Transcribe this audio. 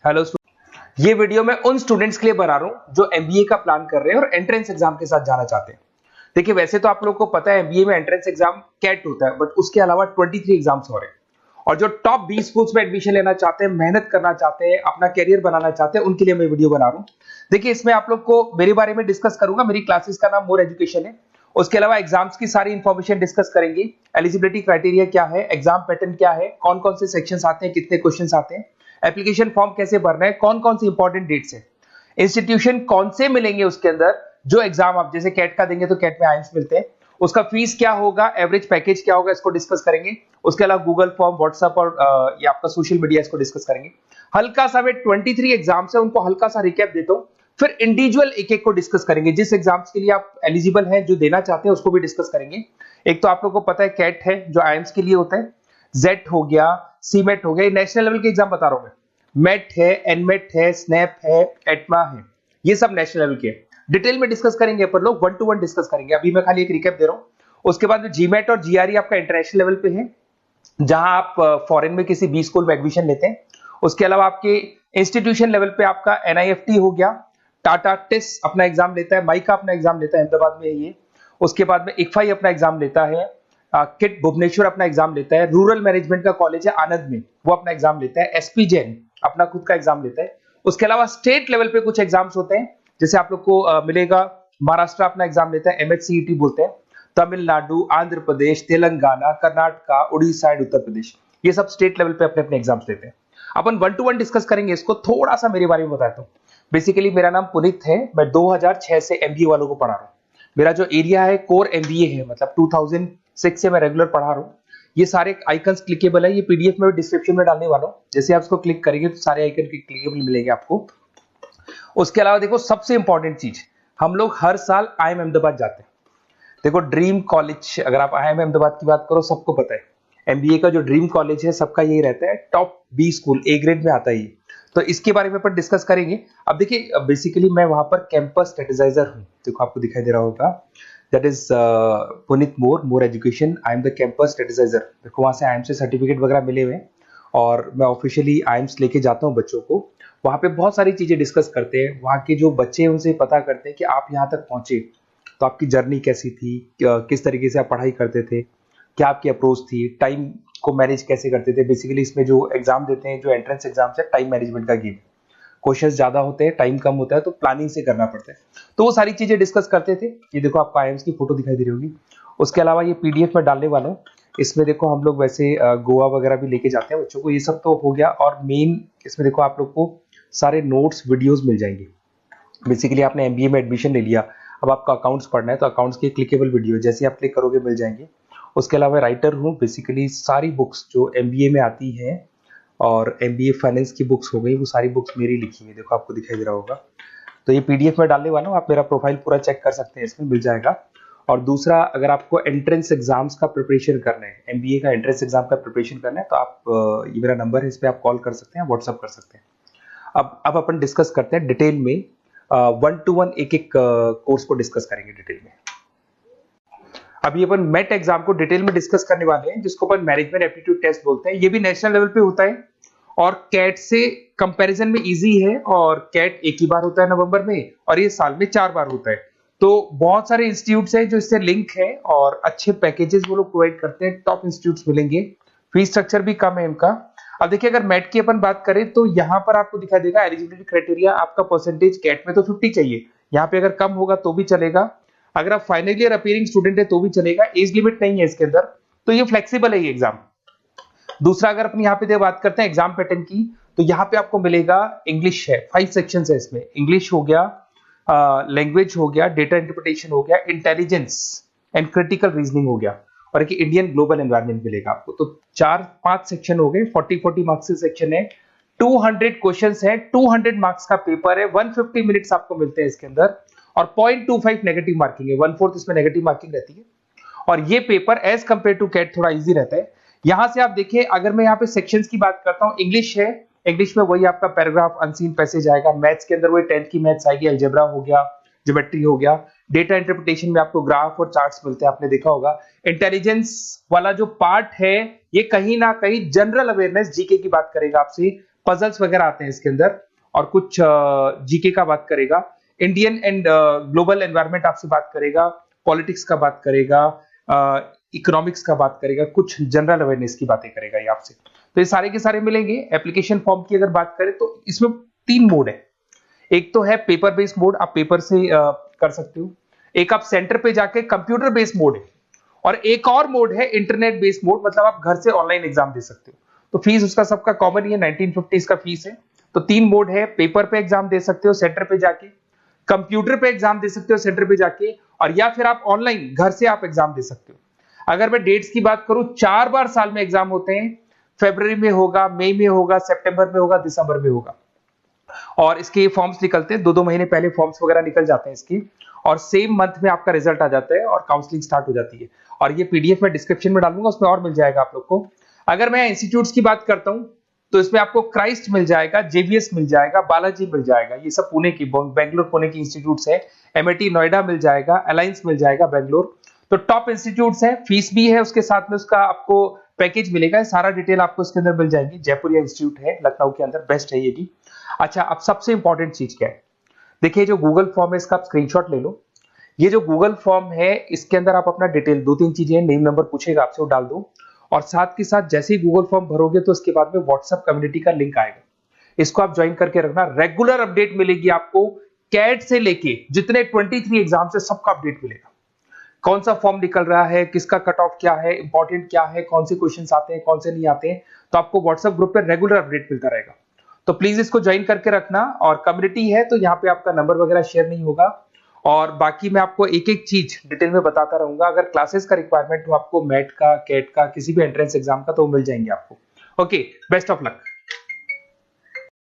Hello, ये video मैं उन स्टूडेंट्स के लिए बना रहा हूं जो एमबीए का प्लान कर रहे हैं और एंट्रेंस एग्जाम के साथ जाना चाहते हैं। देखिए, वैसे तो आप लोगों को पता है एमबीए में एंट्रेंस एग्जाम कैट होता है, बट उसके अलावा 23 एग्जाम्स हो रहे हैं। और जो टॉप 20 स्कूल्स में एडमिशन लेना चाहते हैं, मेहनत करना चाहते हैं, अपना कैरियर बनाना चाहते हैं, उनके लिए मैं वीडियो बना रहा हूं। देखिए, इसमें आप लोग को मेरे बारे में डिस्कस करूंगा। मेरी क्लासेस का नाम मोर एजुकेशन है। उसके अलावा एग्जाम्स की सारी इंफॉर्मेशन डिस्कस करेंगे। एलिजिबिलिटी क्राइटेरिया क्या है, एग्जाम पैटर्न क्या है, कौन कौन से सेक्शंस आते हैं, कितने क्वेश्चंस आते हैं, एप्लीकेशन फॉर्म कैसे भरना है, कौन कौन सी इंपॉर्टेंट डेट्स है, इंस्टीट्यूशन कौन से मिलेंगे उसके अंदर, जो एग्जाम आप जैसे कैट का देंगे तो कैट में आईएम्स मिलते हैं, उसका फीस क्या होगा, एवरेज पैकेज क्या होगा, इसको डिस्कस करेंगे। उसके अलावा गूगल फॉर्म, व्हाट्सएप और ये आपका सोशल मीडिया, इसको डिस्कस करेंगे। हल्का सा वे 23 एग्जाम्स है, उनको हल्का सा रिकैप देता हूं, फिर इंडिविजुअल एक एक को डिस्कस करेंगे। जिस एग्जाम्स के लिए आप एलिजिबल हैं, जो देना चाहते हैं, उसको भी डिस्कस करेंगे। एक तो आप लोगों को पता है कैट है जो आईएम्स के लिए होता है, जेट हो गया, सीमेट हो गया, नेशनल लेवल के एग्जाम बता रहा हूं मैं। मेट है, एनमेट है, स्नैप है, एटमा है, ये सब नेशनल लेवल के। डिटेल में डिस्कस करेंगे अपन लोग, 1 to 1 डिस्कस करेंगे। अभी मैं खाली एक रिकैप दे रहा हूं। उसके बाद जीमेट और जीआरई आपका इंटरनेशनल लेवल पे है, जहां आप फॉरेन में किसी बी स्कूल में एडमिशन लेते हैं। उसके अलावा आपके इंस्टीट्यूशन लेवल पे आपका एनआईएफटी हो गया, टाटा टिस अपना एग्जाम लेता है, माइका अपना एग्जाम लेता है, अहमदाबाद में है ये। उसके बाद में इक्फाई अपना एग्जाम लेता है, किट भुवनेश्वर अपना एग्जाम लेता है, रूरल मैनेजमेंट का कॉलेज है आनंद में, वो अपना एग्जाम लेता है, एसपी जैन अपना खुद का एग्जाम लेता है। उसके अलावा स्टेट लेवल पे कुछ एग्जाम्स होते हैं, जैसे आप लोग को मिलेगा, महाराष्ट्र अपना एग्जाम लेता है, एमएचसीईटी बोलते हैं, तमिलनाडु, आंध्र प्रदेश, तेलंगाना, कर्नाटका, उड़ीसा एंड उत्तर प्रदेश, ये सब स्टेट लेवल पे अपने अपने एग्जाम्स लेते हैं। अपन 1 to 1 डिस्कस करेंगे इसको। थोड़ा सा मेरे बारे में बताता हूँ। बेसिकली मेरा नाम पुनीत है, मैं 2006 से एमबीए वालों को पढ़ा रहा हूँ। मेरा जो एरिया है कोर एमबीए है, मतलब 2006 से मैं रेगुलर पढ़ा रहा हूँ। ये सारे आइकन्स क्लिकेबल है, ये पीडीएफ में डिस्क्रिप्शन में डालने वाला हूँ। जैसे आप इसको क्लिक करेंगे तो सारे आइकन क्लिकेबल मिलेंगे आपको। उसके अलावा देखो, सबसे इंपॉर्टेंट चीज, हम लोग हर साल आईएम अहमदाबाद जाते हैं। देखो, ड्रीम कॉलेज, अगर आप आईएम अहमदाबाद की बात करो, सबको पता है एमबीए का जो ड्रीम कॉलेज है सबका यही रहता है, top B school, A grade में आता है ये। तो इसके बारे में अपन डिस्कस करेंगे। अब देखिए, बेसिकली मैं वहां पर कैंपस स्ट्रेटेजाइजर हूँ, देखो आपको दिखाई दे रहा होगा, that is Puneet More education, I am the campus strategizer. देखो, वहां से आईएम से सर्टिफिकेट वगैरह मिले हुए हैं और मैं ऑफिशियली आईएम्स लेके जाता हूँ बच्चों को। वहां पे बहुत सारी चीजें डिस्कस करते हैं, वहां के जो बच्चे हैं उनसे पता करते हैं कि आप यहाँ तक पहुंचे तो आपकी जर्नी कैसी थी, किस तरीके से आप पढ़ाई करते थे, क्या आपकी अप्रोच थी, टाइम को मैनेज कैसे करते थे। बेसिकली इसमें जो एग्जाम देते हैं, जो एंट्रेंस एग्जाम्स है, टाइम मैनेजमेंट का गेम, क्वेश्चंस ज्यादा होते हैं, टाइम कम होता है, तो प्लानिंग से करना पड़ता है। तो वो सारी चीजें डिस्कस करते थे। ये देखो, आपको आईएम्स की फोटो दिखाई दे रही होगी। उसके अलावा ये पीडीएफ में डालने वाला हूँ। इसमें देखो, हम लोग वैसे गोवा वगैरह भी लेके जाते हैं बच्चों को, ये सब तो हो गया। और मेन इसमें देखो, आप लोग को सारे नोट्स, वीडियोस मिल जाएंगे। बेसिकली आपने एमबीए में एडमिशन ले लिया, अब आपका अकाउंट्स पढ़ना है, तो अकाउंट्स की क्लिकेबल वीडियो जैसे आप क्लिक करोगे मिल जाएंगे। उसके अलावा राइटर हूँ, बेसिकली सारी बुक्स जो एमबीए में आती हैं और एमबीए फाइनेंस की बुक्स हो गई, वो सारी बुक्स मेरी लिखी हुई, देखो आपको दिखाई दे रहा होगा। तो ये पीडीएफ में डालने वाला हूँ, आप मेरा प्रोफाइल पूरा चेक कर सकते हैं, इसमें मिल जाएगा। और दूसरा, अगर आपको एंट्रेंस एग्जाम्स का प्रिपरेशन करना है, एमबीए का एंट्रेंस एग्जाम का प्रिपरेशन करना है, तो आप ये मेरा नंबर है, इस पर आप कॉल कर सकते हैं, व्हाट्सअप कर सकते हैं। अब अपन डिस्कस करते हैं डिटेल में, 1 to 1 एक एक कोर्स को डिस्कस करेंगे डिटेल में। अभी अपन मेट एग्जाम को डिटेल में डिस्कस करने वाले हैं, जिसको अपन मैनेजमेंट एप्टीट्यूड टेस्ट बोलते हैं। ये भी नेशनल लेवल पे होता है और कैट से कंपैरिजन में इजी है। और कैट एक ही बार होता है नवंबर में, और ये साल में 4 बार होता है। तो बहुत सारे इंस्टीट्यूट्स हैं जो इससे लिंक है और अच्छे पैकेजेस वो लोग प्रोवाइड करते हैं, टॉप इंस्टीट्यूट्स मिलेंगे, फीस स्ट्रक्चर भी कम है इनका। अब देखिए, अगर मैट की अपन बात करें तो यहाँ पर आपको दिखाई देगा एलिजिबिलिटी क्राइटेरिया, आपका परसेंटेज कैट में तो 50 चाहिए, यहाँ पे अगर कम होगा तो भी चलेगा, अगर आप फाइनल ईयर अपीयरिंग स्टूडेंट है तो भी चलेगा, एज लिमिट नहीं है इसके अंदर, तो ये फ्लेक्सिबल है ये एग्जाम। दूसरा, अगर अपन यहाँ पे बात करते हैं एग्जाम पैटर्न की, तो यहाँ पे आपको मिलेगा इंग्लिश है, 5 सेक्शंस है इसमें, इंग्लिश हो गया, लैंग्वेज हो गया, डेटा इंटरप्रिटेशन हो गया, इंटेलिजेंस एंड क्रिटिकल रीजनिंग हो गया, और एक इंडियन ग्लोबल एनवायरनमेंट मिलेगा आपको। तो 4-5 सेक्शन हो गए, 40 मार्क्स के सेक्शन है, 200 क्वेश्चंस है, 200 मार्क्स का पेपर है, 150 मिनट्स आपको मिलते हैं इसके अंदर, और 0.25 नेगेटिव मार्किंग है, 1/4 इसमें नेगेटिव मार्किंग रहती है। और ये paper as compare to CAT थोड़ा इजी रहता है। यहां से आप देखिए, अगर मैं यहाँ पे सेक्शंस की बात करता हूँ, इंग्लिश है, इंग्लिश में वही आपका पैराग्राफ, अनसीन पैसेज आएगा, मैथ्स के अंदर वही 10th की मैथ्स आएगी, अलजेब्रा हो गया, ज्योमेट्री हो गया, डेटा इंटरप्रिटेशन में आपको ग्राफ और चार्ट्स मिलते हैं, आपने देखा होगा। इंटेलिजेंस वाला जो पार्ट है, ये कहीं ना कहीं जनरल अवेयरनेस, जीके की बात करेगा आपसे, पजल्स वगैरह आते हैं इसके अंदर, और कुछ जीके का बात करेगा, इंडियन एंड ग्लोबल एनवायरनमेंट आपसे बात करेगा, पॉलिटिक्स का बात करेगा, इकोनॉमिक्स का बात करेगा, कुछ जनरल अवेयरनेस की बातें करेगा ये आपसे। तो ये सारे के सारे मिलेंगे। एप्लीकेशन फॉर्म की अगर बात करें तो इसमें 3 मोड है। एक तो है पेपर बेस्ड मोड, आप पेपर से कर सकते हो। एक आप सेंटर पे जाके कंप्यूटर बेस्ड मोड है, और एक और मोड है इंटरनेट बेस्ड मोड, मतलब आप घर से ऑनलाइन एग्जाम दे सकते हो। तो फीस उसका सबका कॉमन ही है, 1950 का फीस है। तो 3 मोड है, पेपर पे एग्जाम दे सकते हो सेंटर पे जाके, कंप्यूटर पे एग्जाम दे सकते हो सेंटर पे जाके, और या फिर आप ऑनलाइन घर से आप एग्जाम दे सकते हो। अगर मैं डेट्स की बात करूं, 4 बार साल में एग्जाम होते हैं। फरवरी में होगा, मई में होगा, सितंबर में होगा, दिसंबर में होगा। और इसके फॉर्म्स निकलते हैं 2-2 महीने पहले, फॉर्म्स वगैरह निकल जाते हैं इसके, और सेम मंथ में आपका रिजल्ट आ जाता है और काउंसलिंग स्टार्ट हो जाती है। और ये पीडीएफ मैं डिस्क्रिप्शन में डालूंगा, उसमें और मिल जाएगा आप लोग को। अगर मैं इंस्टीट्यूट्स की बात करता हूं तो इसमें आपको क्राइस्ट मिल जाएगा, जेवीएस मिल जाएगा, बालाजी मिल जाएगा, ये सब पुणे की, बेंगलोर पुणे की इंस्टीट्यूट्स है। एमआईटी नोएडा मिल जाएगा, अलायंस मिल जाएगा बेंगलोर। तो टॉप इंस्टीट्यूट्स है, फीस भी है उसके साथ में, उसका आपको पैकेज मिलेगा, सारा डिटेल आपको इसके अंदर मिल जाएगी। जयपुर इंस्टीट्यूट है लखनऊ के अंदर, बेस्ट है ये भी। अच्छा, अब सबसे इंपॉर्टेंट चीज क्या है, देखिए जो गूगल फॉर्म है इसका आप स्क्रीनशॉट ले लो। ये जो गूगल फॉर्म है इसके अंदर आप अपना डिटेल 2-3 चीजें, नेम नंबर पूछेगा आपसे, वो डाल दो। और साथ के साथ जैसे ही गूगल फॉर्म भरोगे तो उसके बाद में व्हाट्सएप कम्युनिटी का लिंक आएगा, इसको आप ज्वाइन करके रखना। रेगुलर अपडेट मिलेगी आपको, कैट से लेके जितने 23 एग्जाम से सबका अपडेट मिलेगा। कौन सा फॉर्म निकल रहा है, किसका कट ऑफ क्या है, इंपॉर्टेंट क्या है, कौन से क्वेश्चंस आते हैं, कौन से नहीं आते हैं, तो आपको व्हाट्सएप ग्रुप पे रेगुलर अपडेट मिलता रहेगा। तो प्लीज इसको ज्वाइन करके रखना। और कम्युनिटी है तो यहाँ पे आपका नंबर वगैरह शेयर नहीं होगा, और बाकी मैं आपको एक एक चीज डिटेल में बताता रहूंगा। अगर क्लासेस का रिक्वायरमेंट हो आपको, मैट का, कैट का, किसी भी एंट्रेंस एग्जाम का, तो वो मिल जाएंगे आपको। Okay, best of luck.